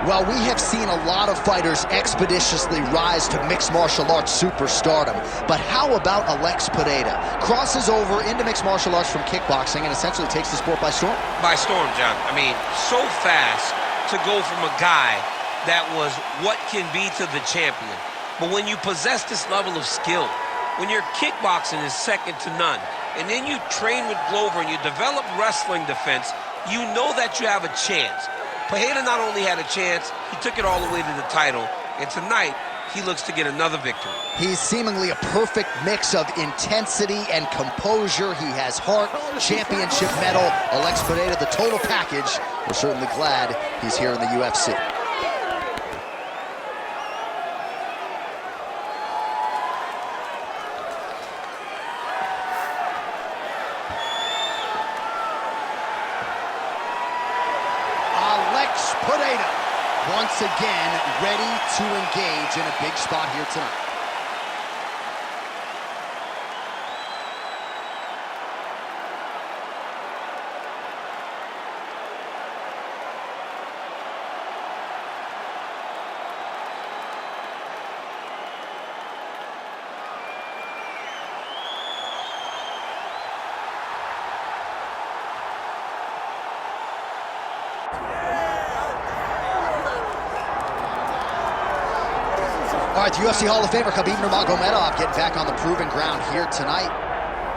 Well, we have seen a lot of fighters expeditiously rise to mixed martial arts superstardom. But how about Alex Pereira? Crosses over into mixed martial arts from kickboxing and essentially takes the sport by storm. By storm, John. I mean, so fast to go from a guy that was what can be to the champion. But when you possess this level of skill, when your kickboxing is second to none, and then you train with Glover and you develop wrestling defense, you know that you have a chance. Pereira not only had a chance, he took it all the way to the title, and tonight, he looks to get another victory. He's seemingly a perfect mix of intensity and composure. He has heart, championship medal. Alex Pereira, the total package. We're certainly glad he's here in the UFC. Pereira, once again, ready to engage in a big spot here tonight. All right, the UFC Hall of Famer Khabib Nurmagomedov getting back on the proven ground here tonight.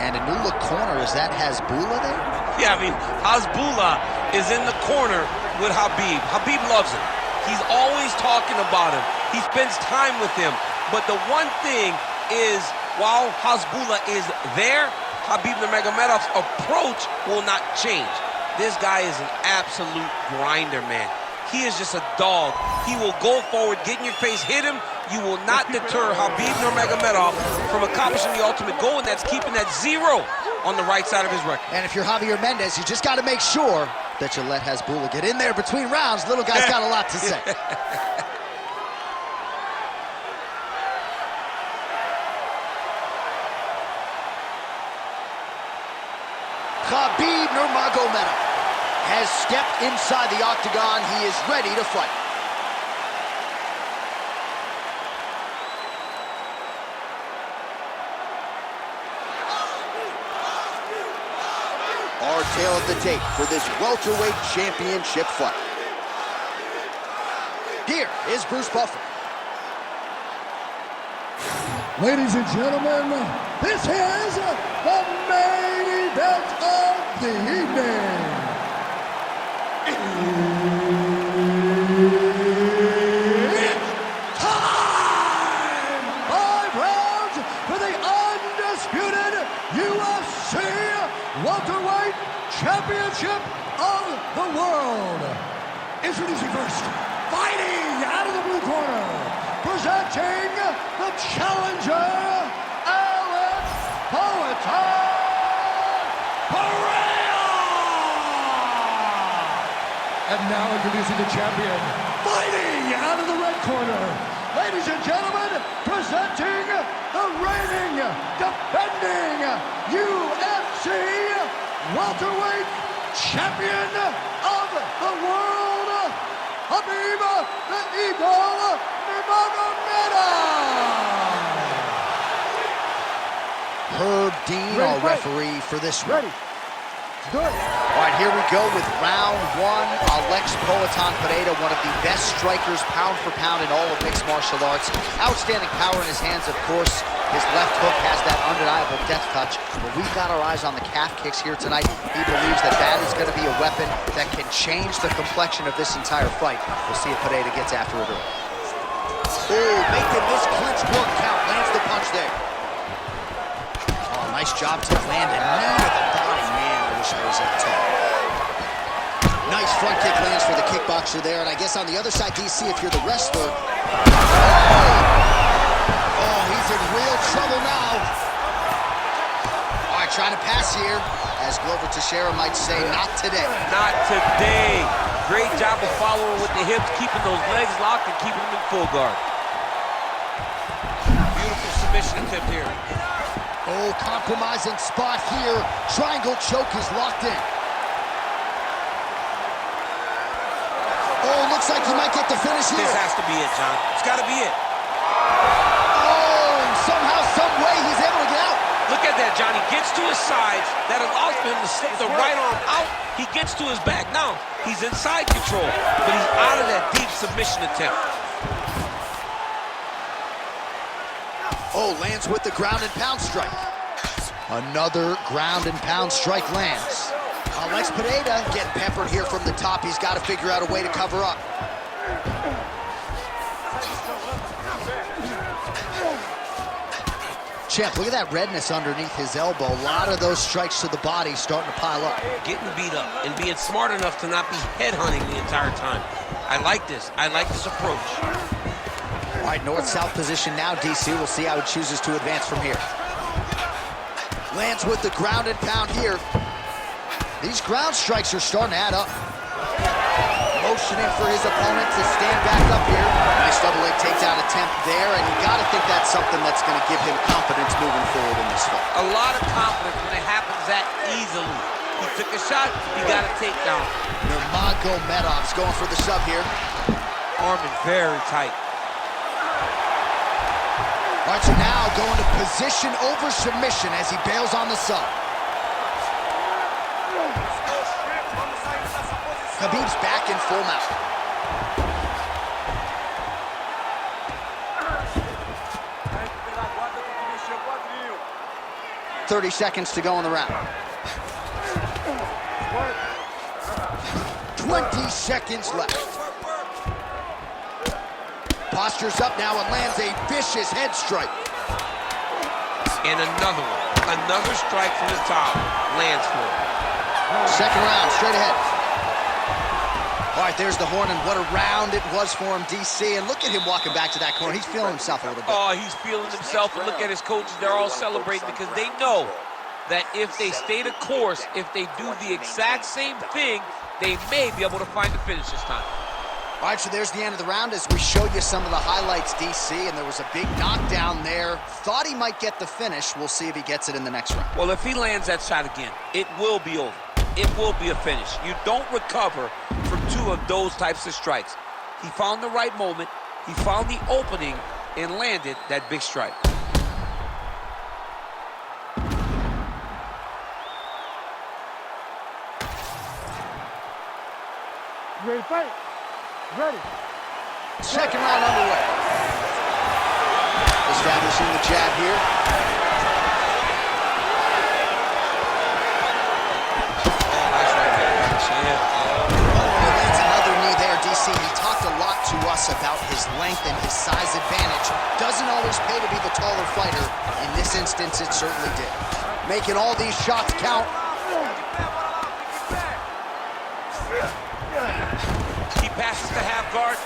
And a new look corner, is that Hasbulla there? Yeah, I mean, Hasbulla is in the corner with Khabib. Khabib loves him. He's always talking about him. He spends time with him. But the one thing is, while Hasbulla is there, Khabib Nurmagomedov's approach will not change. This guy is an absolute grinder, man. He is just a dog. He will go forward, get in your face, hit him. You will not deter Khabib Nurmagomedov from accomplishing the ultimate goal, and that's keeping that 0 on the right side of his record. And if you're Javier Mendez, you just got to make sure that you let Hasbulla get in there between rounds. Little guy's got a lot to say. Khabib Nurmagomedov has stepped inside the octagon. He is ready to fight. Our tale of the tape for this welterweight championship fight. Here is Bruce Buffer. Ladies and gentlemen, this is the main event of the evening. It's time! 5 rounds for the undisputed UFC welterweight championship of the world. Introducing first, fighting out of the blue corner, presenting the challenger, Alex Pereira. And now introducing the champion, fighting out of the red corner, ladies and gentlemen, presenting the reigning, defending UFC welterweight champion of the world, Khabib the Eagle Nurmagomedov. Herb Dean, our referee for this one. Ready. Good. All right, here we go with round 1. Alex Pereira, one of the best strikers pound for pound in all of mixed martial arts. Outstanding power in his hands, of course. His left hook has that undeniable death touch. But we've got our eyes on the calf kicks here tonight. He believes that that is going to be a weapon that can change the complexion of this entire fight. We'll see if Pereira gets after it early. Oh, making this clinch work count. Lands the punch there. Oh, nice job to land a knee to the body. Man, I wish I was that tall. Nice front kick lands for the kickboxer there. And I guess on the other side, DC, if you're the wrestler. Oh, he's in real trouble now. All right, trying to pass here. As Glover Teixeira might say, not today. Not today. Great job of following with the hips, keeping those legs locked and keeping them in full guard. Beautiful submission attempt here. Oh, compromising spot here. Triangle choke is locked in. Oh, looks like he might get the finish here. This has to be it, John. It's got to be it. Oh, somehow, some way, he's able to get out. Look at that, John. He gets to his sides. That allows him to slip the right arm out. He gets to his back. Now, he's in side control, but he's out of that deep submission attempt. Oh, lands with the ground and pound strike. Another ground and pound strike lands. Alex Pereira getting peppered here from the top. He's got to figure out a way to cover up. Champ, look at that redness underneath his elbow. A lot of those strikes to the body starting to pile up. Getting beat up and being smart enough to not be headhunting the entire time. I like this. I like this approach. All right, north-south position now, DC. We'll see how he chooses to advance from here. Lands with the ground and pound here. These ground strikes are starting to add up. Motioning for his opponent to stand back up here. Nice double leg takedown attempt there, and you gotta think that's something that's gonna give him confidence moving forward in this fight. A lot of confidence when it happens that easily. He took a shot, he got a takedown. Nurmagomedov's going for the sub here. Arm is very tight. All right, so now going to position over submission as he bails on the sub. Khabib's back in full mount. "30 seconds to go in the round. 20 seconds left. Postures up now and lands a vicious head strike. And another one. Another strike from the top. Lands for him. Second round, straight ahead. All right, there's the horn, and what a round it was for him, DC. And look at him walking back to that corner. He's feeling himself a little bit. Oh, he's feeling himself, and look at his coaches. They're all celebrating because they know that if they stay the course, if they do the exact same thing, they may be able to find the finish this time. All right, so there's the end of the round as we showed you some of the highlights, DC, and there was a big knockdown there. Thought he might get the finish. We'll see if he gets it in the next round. Well, if he lands that shot again, it will be over. It will be a finish. You don't recover from two of those types of strikes. He found the right moment, he found the opening, and landed that big strike. You ready to fight? Ready. Second round underway. Establishing the jab here. He lands another knee there, DC. He talked a lot to us about his length and his size advantage. Doesn't always pay to be the taller fighter. In this instance, it certainly did. Making all these shots count. He passes to half guard.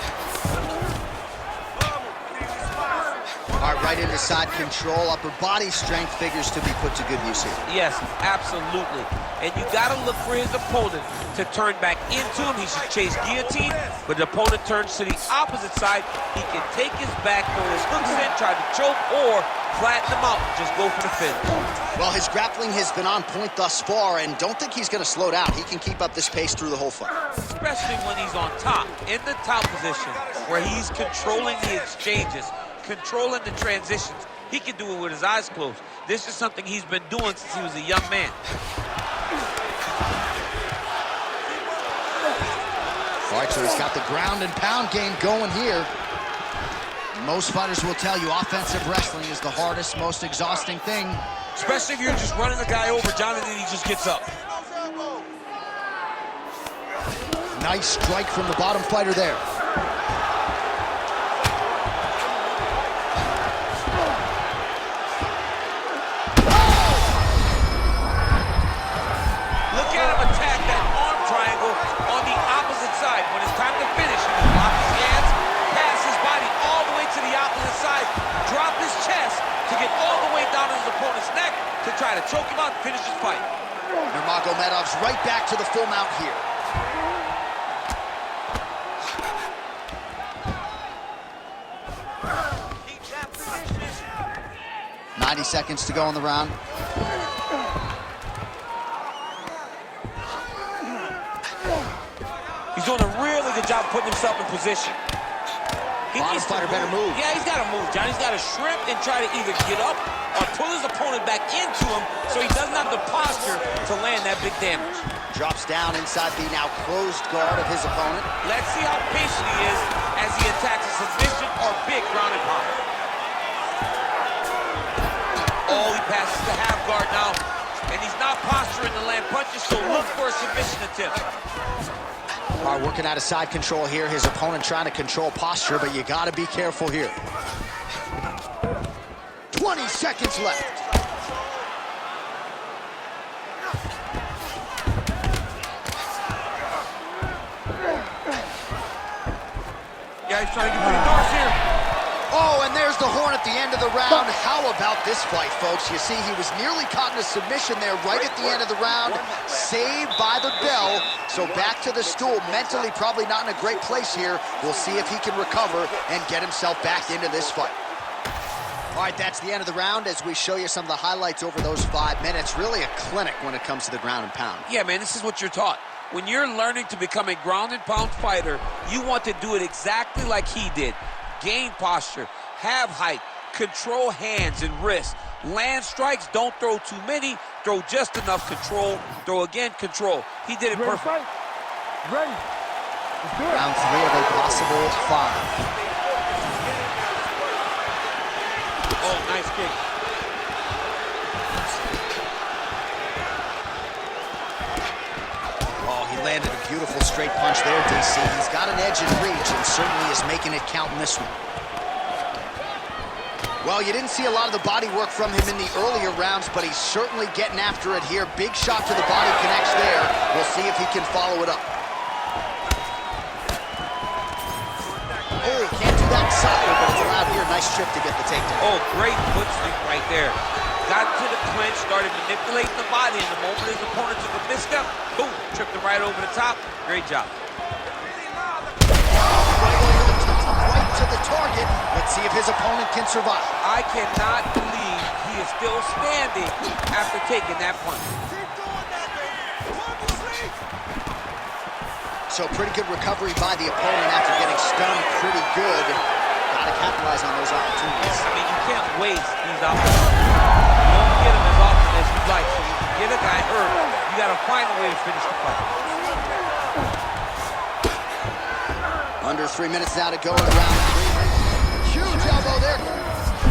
All right, right into side control. Upper body strength figures to be put to good use here. Yes, absolutely. And you got to look for his opponent to turn back into him. He should chase guillotine, but the opponent turns to the opposite side. He can take his back, throw his hooks in, try to choke, or flatten him out. Just go for the finish. Well, his grappling has been on point thus far, and don't think he's going to slow down. He can keep up this pace through the whole fight. Especially when he's on top, in the top position, where he's controlling the exchanges, controlling the transitions. He can do it with his eyes closed. This is something he's been doing since he was a young man. All right, so he's got the ground and pound game going here. Most fighters will tell you offensive wrestling is the hardest, most exhausting thing. Especially if you're just running the guy over, John, and then he just gets up. Nice strike from the bottom fighter there. Look at him attack that arm triangle on the opposite side. When it's time to finish, he will lock his hands, pass his body all the way to the opposite side, drop his chest to get all the way down to his opponent's neck to try to choke him out and finish his fight. Nurmagomedov's right back to the full mount here. 90 seconds to go in the round. He's doing a really good job putting himself in position. Bottom fighter better move. Yeah, he's got to move, John. He's got to shrimp and try to either get up or pull his opponent back into him so he doesn't have the posture to land that big damage. Drops down inside the now closed guard of his opponent. Let's see how patient he is as he attacks a submission or big ground and pound. Oh, he passes the half guard now. And he's not posturing to land punches, so look for a submission attempt. All right, working out of side control here. His opponent trying to control posture, but you got to be careful here. 20 seconds left. Yeah, he's trying to get through the doors here. Oh, and there's the horn at the end of the round. How about this fight, folks? You see, he was nearly caught in a submission there right at the end of the round. Saved by the bell. So back to the stool. Mentally probably not in a great place here. We'll see if he can recover and get himself back into this fight. All right, that's the end of the round as we show you some of the highlights over those 5 minutes. Really a clinic when it comes to the ground and pound. Yeah, man, this is what you're taught. When you're learning to become a ground and pound fighter, you want to do it exactly like he did. Gain posture, have height, control hands and wrists. Land strikes, don't throw too many, throw just enough, control, throw again, control. He did it perfect. Ready. Let's do it. Round 3 of a possible 5. Oh, nice kick. Oh, he landed a beautiful straight punch there, DC. He's got an edge in reach and certainly is making it count in this one. Well, you didn't see a lot of the body work from him in the earlier rounds, but he's certainly getting after it here. Big shot to the body connects there. We'll see if he can follow it up. Oh, can't do that in soccer, but it's allowed here. Nice trip to get the takedown. Oh, great foot sweep right there. Got to the clinch, started manipulating the body, and the moment his opponent took a misstep, boom, tripped him right over the top. Great job. Right to the target. Let's see if his opponent can survive. I cannot believe he is still standing after taking that punch. So pretty good recovery by the opponent after getting stunned pretty good. Got to capitalize on those opportunities. I mean, you can't waste these opportunities. You don't get them as often as you'd like. So you get a guy hurt, you got to find a way to finish the fight. Under 3 minutes now to go in round 3. Huge elbow there.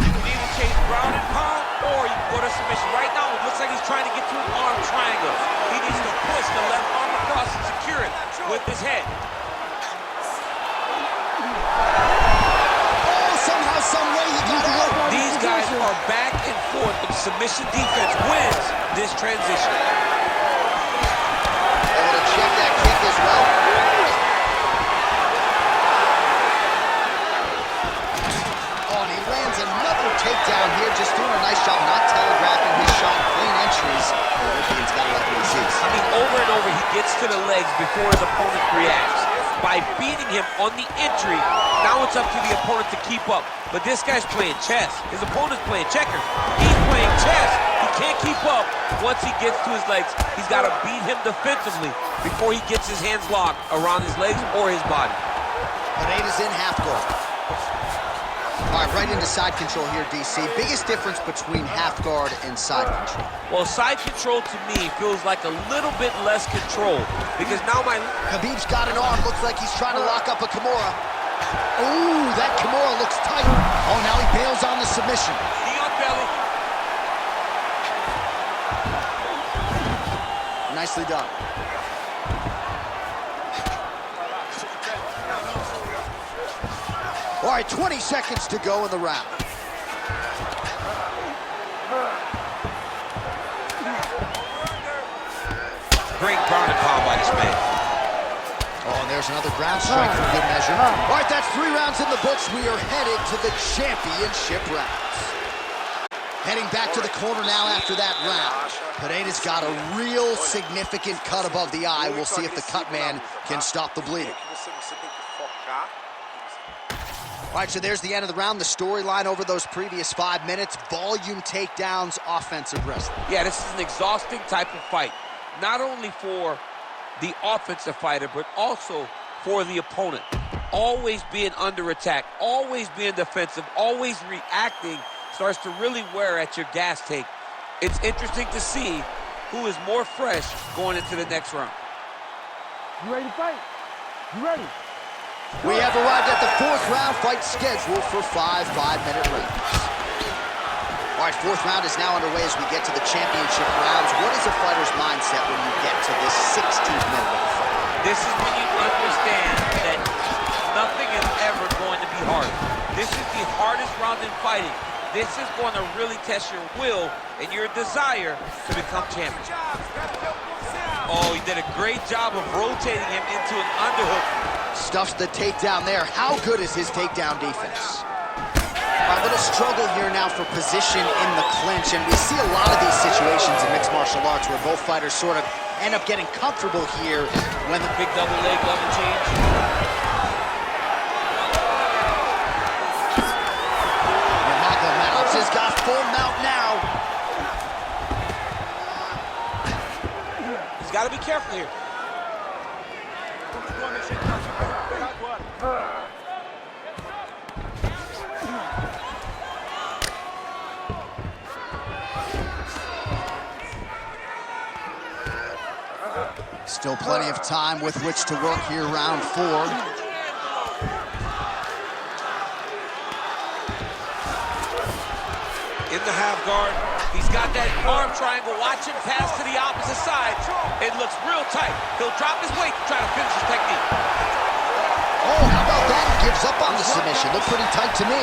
You can either chase ground and pound, or you can go to submission. Right now, it looks like he's trying to get to an arm triangle. He needs to push the left arm across and secure it with his head. Oh, somehow, some way he got out. These guys are back and forth, and submission defense wins this transition. Able to check that kick as well. Takedown here, just doing a nice job not telegraphing his shot, clean entries. The Olympian's got to like what he sees. I mean, over and over, he gets to the legs before his opponent reacts. By beating him on the entry, now it's up to the opponent to keep up. But this guy's playing chess. His opponent's playing checkers. He's playing chess. He can't keep up. Once he gets to his legs, he's got to beat him defensively before he gets his hands locked around his legs or his body. Pereira's in half guard. All right, right into side control here, DC. Biggest difference between half guard and side control? Well, side control to me feels like a little bit less control because now Khabib's got an arm. Looks like he's trying to lock up a Kimura. Ooh, that Kimura looks tight. Oh, now he bails on the submission. Knee on belly. Nicely done. All right, 20 seconds to go in the round. Great ground and pound by this man. Oh, and there's another ground strike for good measure. All right, that's 3 rounds in the books. We are headed to the championship rounds. Heading back to the corner now after that round. Pereira's got a real significant cut above the eye. We'll see if the cut man can stop the bleeding. All right, so there's the end of the round. The storyline over those previous 5 minutes, volume takedowns, offensive wrestling. Yeah, this is an exhausting type of fight. Not only for the offensive fighter, but also for the opponent. Always being under attack, always being defensive, always reacting starts to really wear at your gas tank. It's interesting to see who is more fresh going into the next round. You ready to fight? You ready? We have arrived at the 4th round fight scheduled for 5 5-minute rounds. All right, 4th round is now underway as we get to the championship rounds. What is a fighter's mindset when you get to this 16th minute of the fight? This is when you understand that nothing is ever going to be hard. This is the hardest round in fighting. This is going to really test your will and your desire to become champion. Oh, he did a great job of rotating him into an underhook. Stuffs the takedown there. How good is his takedown defense? A little struggle here now for position in the clinch, and we see a lot of these situations in mixed martial arts where both fighters sort of end up getting comfortable here when the big double leg level change. Nurmagomedov has got full mount now. He's got to be careful here. Still plenty of time with which to work here, round 4. In the half guard, he's got that arm triangle. Watch him pass to the opposite side. It looks real tight. He'll drop his weight to try to finish his technique. Oh, how about that? He gives up on the submission. Looked pretty tight to me.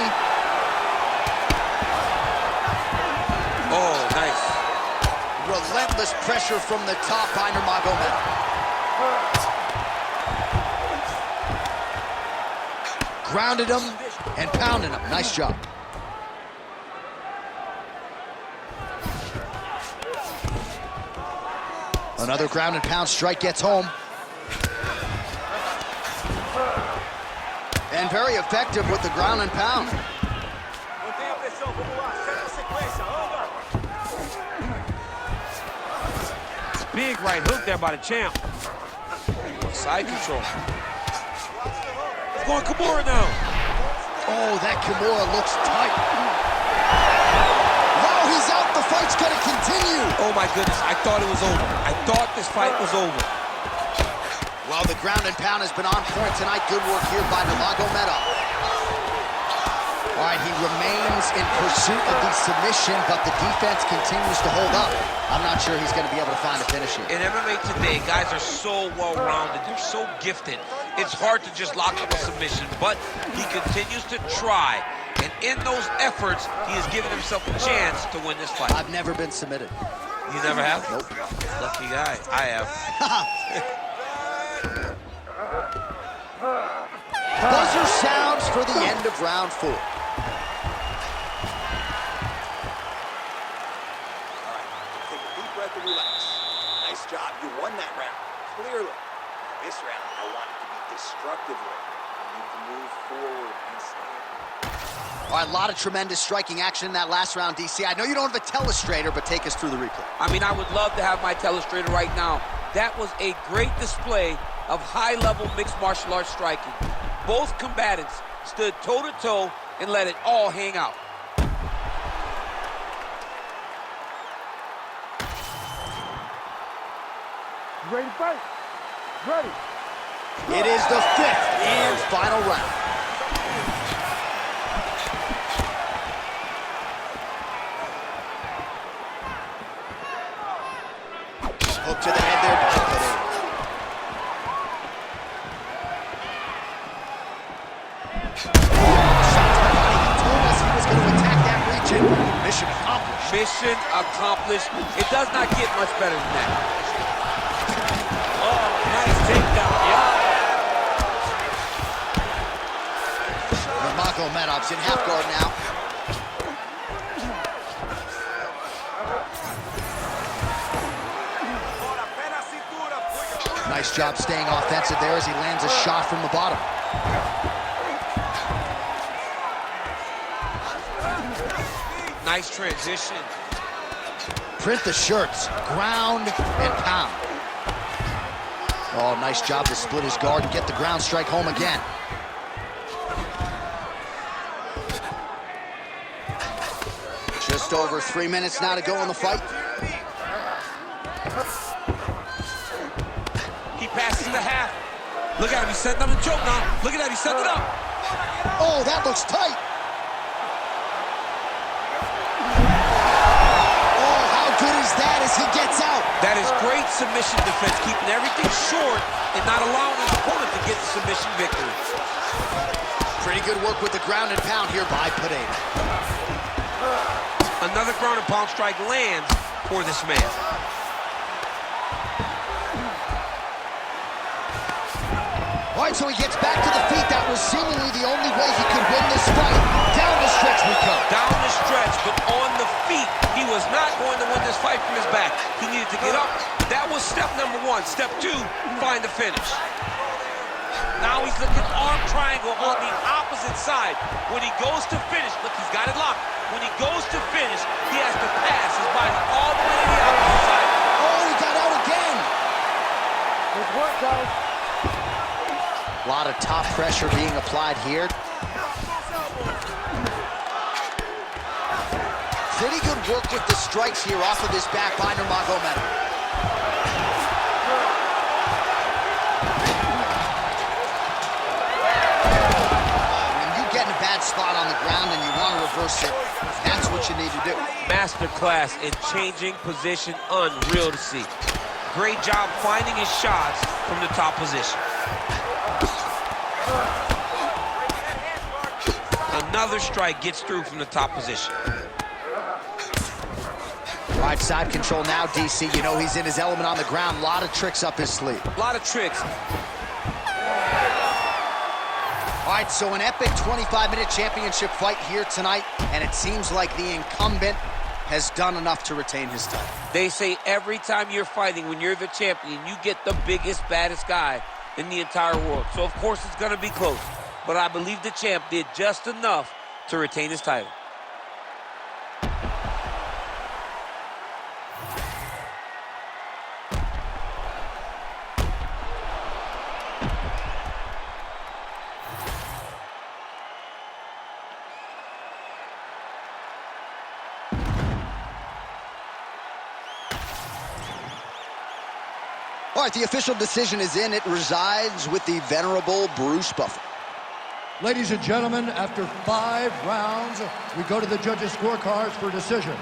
Oh, nice. Relentless pressure from the top by Nurmagomedov. Grounded him and pounded him. Nice job. Another ground and pound strike gets home. And very effective with the ground and pound. Big right hook there by the champ. Side control. He's going Kimura now. Oh, that Kimura looks tight. Wow, he's out. The fight's going to continue. Oh, my goodness. I thought it was over. I thought this fight was over. Well, the ground and pound has been on point tonight. Good work here by Nurmagomedov. All right, he remains in pursuit of the submission, but the defense continues to hold up. I'm not sure he's going to be able to find a finish here. In MMA today, guys are so well-rounded. They're so gifted. It's hard to just lock up a submission, but he continues to try. And in those efforts, he has given himself a chance to win this fight. I've never been submitted. You never have? Nope. Lucky guy. I have. Buzzer sounds for the end of round 4. Relax. Nice job. You won that round. Clearly. This round, I want it to be destructive. You can move forward and stand. All right, a lot of tremendous striking action in that last round, DC. I know you don't have a telestrator, but take us through the replay. I mean, I would love to have my telestrator right now. That was a great display of high-level mixed martial arts striking. Both combatants stood toe-to-toe and let it all hang out. You ready to fight? Ready. It is the 5th and final round. Hook to the head there by Pereira. Shot to the body. He told us he was going to attack that region. Mission accomplished. Mission accomplished. It does not get much better than that. Oh, nice takedown, yeah. Nurmagomedov's in half guard now. Nice job staying offensive there as he lands a shot from the bottom. Nice transition. Print the shirts, ground and pound. Oh, nice job to split his guard and get the ground strike home again. Just over 3 minutes now to go in the fight. He passes the half. Look at him, he's setting up the choke now. Look at that, he's setting it up. Oh, that looks tight. Oh, how good is that as he gets out? That is great submission defense, keeping everything short and not allowing his opponent to get the submission victory. Pretty good work with the ground and pound here by Pereira. Another ground and pound strike lands for this man. All right, so he gets back to the feet. That was seemingly the only way he could win this fight. Down the stretch we come. Down the stretch, but on the feet. He was not going to win this fight from his back. He needed to get up. That was step number one. Step two, find the finish. Now he's looking arm triangle on the opposite side. When he goes to finish, look, he's got it locked. When he goes to finish, he has to pass his body all the way to the opposite side. Oh, he got out again. Good work, guys. A lot of top pressure being applied here. Pretty good work with the strikes here off of his back by Nurmagomedov. When you get in a bad spot on the ground and you want to reverse it, that's what you need to do. Masterclass in changing position, unreal to see. Great job finding his shots from the top position. Another strike gets through from the top position. Right side control now, DC. You know he's in his element on the ground. A lot of tricks up his sleeve. A lot of tricks. All right, so an epic 25-minute championship fight here tonight, and it seems like the incumbent has done enough to retain his title. They say every time you're fighting, when you're the champion, you get the biggest, baddest guy in the entire world. So, of course, it's going to be close. But I believe the champ did just enough to retain his title. All right, the official decision is in. It resides with the venerable Bruce Buffer. Ladies and gentlemen, after 5 rounds, we go to the judges' scorecards for decision.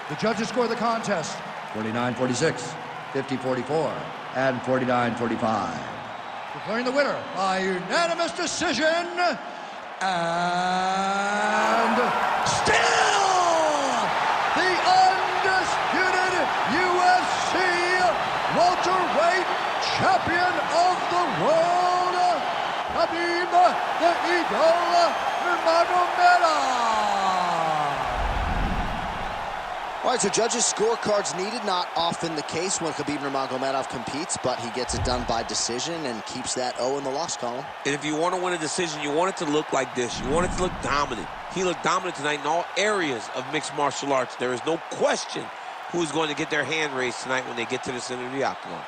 The judges score the contest 49-46, 50-44, and 49-45. Declaring the winner by unanimous decision, and still the undisputed UFC welterweight champion of the world, Khabib the Eagle Nurmagomedov. All right, so judges' scorecards needed. Not often the case when Khabib Nurmagomedov competes, but he gets it done by decision and keeps that O in the loss column. And if you want to win a decision, you want it to look like this. You want it to look dominant. He looked dominant tonight in all areas of mixed martial arts. There is no question who's going to get their hand raised tonight when they get to the center of the octagon.